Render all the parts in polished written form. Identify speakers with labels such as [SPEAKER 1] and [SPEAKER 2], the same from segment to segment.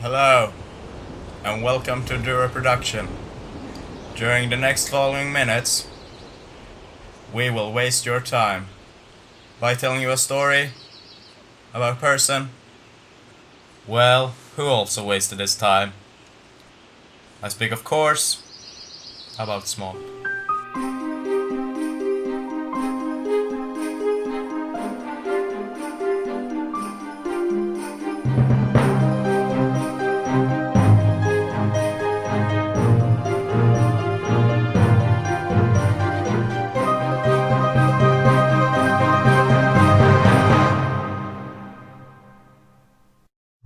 [SPEAKER 1] Hello, and welcome to Dura Production. During the next following minutes, we will waste your time by telling you a story about a person, well, who also wasted his time. I speak, of course, about Smap.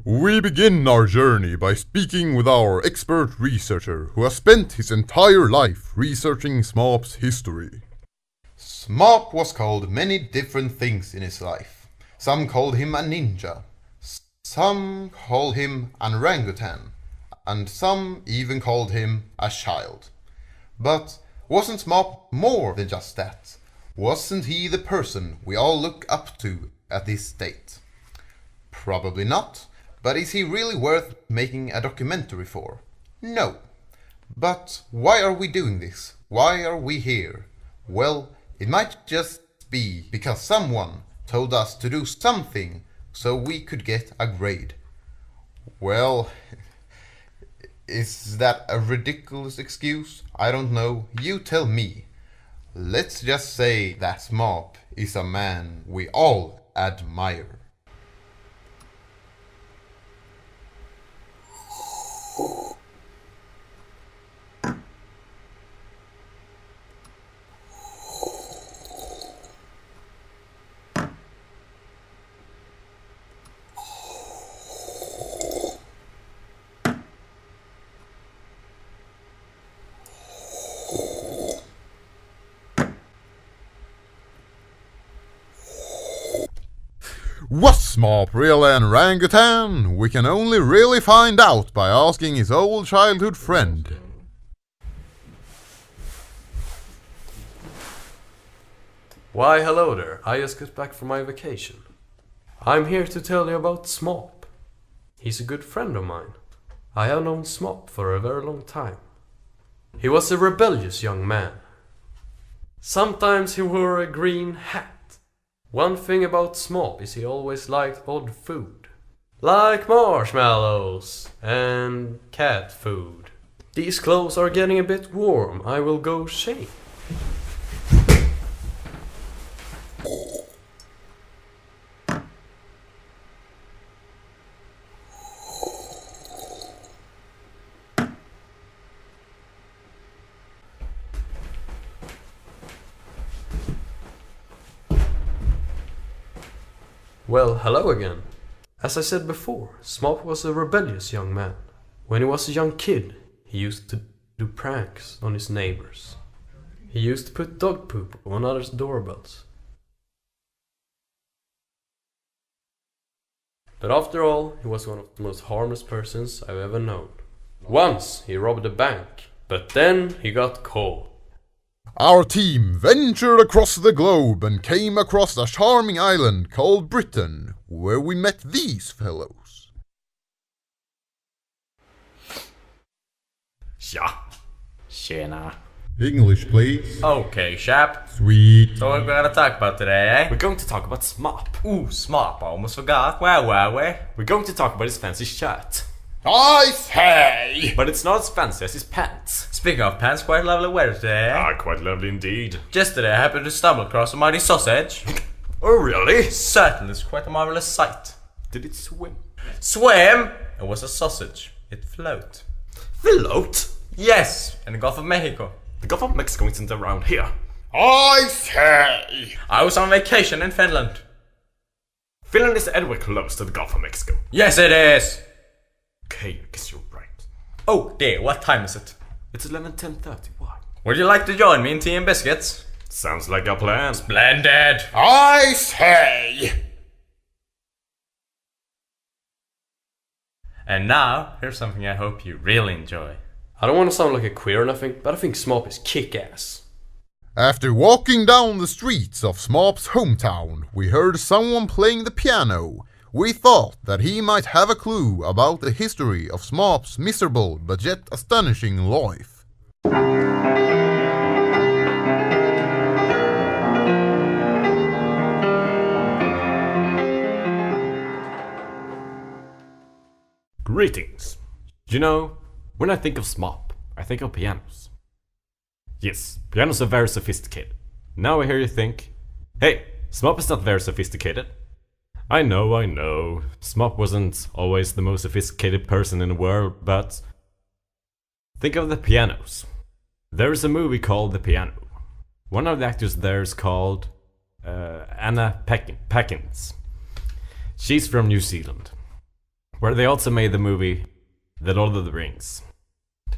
[SPEAKER 2] We begin our journey by speaking with our expert researcher who has spent his entire life researching Smap's history. Smap was called many different things in his life. Some called him a ninja, some called him an orangutan, and some even called him a child. But wasn't Smap more than just that? Wasn't he the person we all look up to at this date? Probably not. But is he really worth making a documentary for? No. But why are we doing this? Why are we here? Well, it might just be because someone told us to do something so we could get a grade. Well, is that a ridiculous excuse? I don't know. You tell me. Let's just say that Smap is a man we all admire. Was Smap really an orangutan? We can only really find out by asking his old childhood friend.
[SPEAKER 3] Why, hello there. I just got back from my vacation. I'm here to tell you about Smap. He's a good friend of mine. I have known Smap for a very long time. He was a rebellious young man. Sometimes he wore a green hat. One thing about Smap is he always liked odd food. Like marshmallows and cat food. These clothes are getting a bit warm. I will go shave. Well, hello again. As I said before, Smap was a rebellious young man. When he was a young kid, he used to do pranks on his neighbors. He used to put dog poop on others' doorbells. But after all, he was one of the most harmless persons I've ever known. Once he robbed a bank, but then he got caught.
[SPEAKER 2] Our team ventured across the globe and came across a charming island called Britain, where we met these fellows.
[SPEAKER 4] Ja. Tjena.
[SPEAKER 2] English, please.
[SPEAKER 1] Okay, chap.
[SPEAKER 2] Sweet.
[SPEAKER 1] So what we're gonna talk about today, eh?
[SPEAKER 4] We're going to talk about Smap.
[SPEAKER 1] Ooh, Smap, I almost forgot. Where?
[SPEAKER 4] We're going to talk about his fancy shirt.
[SPEAKER 2] I say!
[SPEAKER 4] But it's not as fancy as his pants.
[SPEAKER 1] Speaking of pants, quite lovely weather today, eh?
[SPEAKER 4] Quite lovely indeed.
[SPEAKER 1] Yesterday I happened to stumble across a mighty sausage.
[SPEAKER 4] Oh, really?
[SPEAKER 1] Certainly, it's quite a marvelous sight.
[SPEAKER 4] Did it swim?
[SPEAKER 1] Swim? It was a sausage. It float.
[SPEAKER 4] Float?
[SPEAKER 1] Yes, in the Gulf of Mexico.
[SPEAKER 4] The Gulf of Mexico isn't around here.
[SPEAKER 2] I say!
[SPEAKER 1] I was on vacation in Finland.
[SPEAKER 4] Finland is anywhere close to the Gulf of Mexico.
[SPEAKER 1] Yes, it is.
[SPEAKER 4] Okay, I guess you're right.
[SPEAKER 1] Oh dear, what time is it?
[SPEAKER 4] It's 11:10:30. Why?
[SPEAKER 1] Would you like to join me in tea and biscuits?
[SPEAKER 4] Sounds like a plan.
[SPEAKER 1] Splendid.
[SPEAKER 2] I say!
[SPEAKER 1] And now, here's something I hope you really enjoy.
[SPEAKER 3] I don't want to sound like a queer or nothing, but I think Smap is kick-ass.
[SPEAKER 2] After walking down the streets of Smap's hometown, we heard someone playing the piano. we thought that he might have a clue about the history of Smap's miserable but yet astonishing life.
[SPEAKER 4] Greetings. You know, when I think of Smap, I think of pianos. Yes, pianos are very sophisticated. Now I hear you think, hey, Smap is not very sophisticated. I know, Smap wasn't always the most sophisticated person in the world, but think of the pianos. There is a movie called The Piano. One of the actors there is called Anna Paquins. She's from New Zealand, where they also made the movie The Lord of the Rings.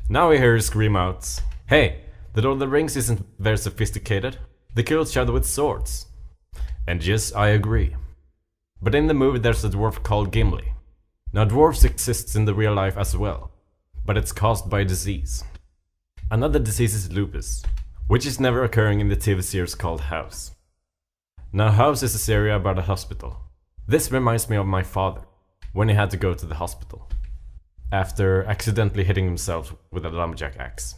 [SPEAKER 4] Now I hear her scream out, hey, The Lord of the Rings isn't very sophisticated. They kill each other with swords. And yes, I agree. But in the movie there's a dwarf called Gimli. Now dwarves exists in the real life as well, but it's caused by a disease. Another disease is lupus, which is never occurring in the TV series called House. Now House is a series about a hospital. This reminds me of my father, when he had to go to the hospital, after accidentally hitting himself with a lumberjack axe.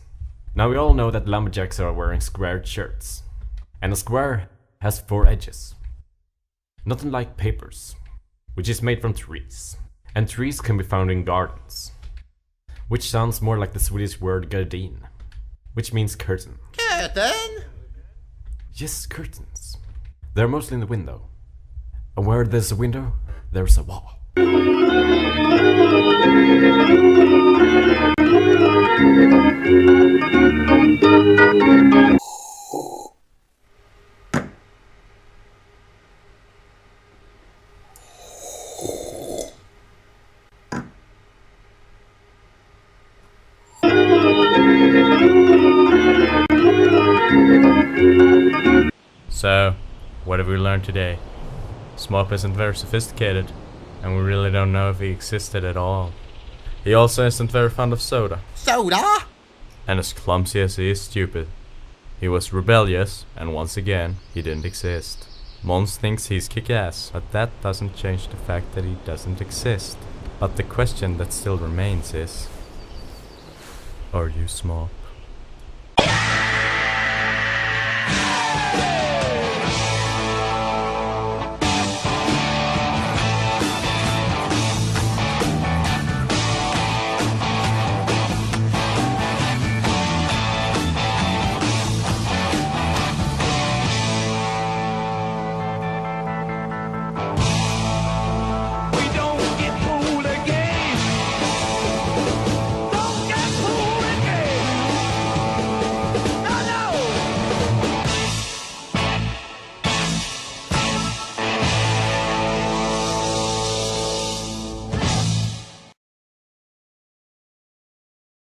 [SPEAKER 4] Now we all know that lumberjacks are wearing squared shirts, and a square has 4 edges. Not unlike papers, which is made from trees, and trees can be found in gardens, which sounds more like the Swedish word gardin, which means curtain.
[SPEAKER 2] Curtain?
[SPEAKER 3] Yes, curtains. They're mostly in the window, and where there's a window, there's a wall.
[SPEAKER 1] So, what have we learned today? Smap isn't very sophisticated, and we really don't know if he existed at all. He also isn't very fond of soda.
[SPEAKER 2] Soda?
[SPEAKER 1] And as clumsy as he is stupid. He was rebellious, and once again, he didn't exist. Mons thinks he's kick-ass, but that doesn't change the fact that he doesn't exist. But the question that still remains is, are you Smap?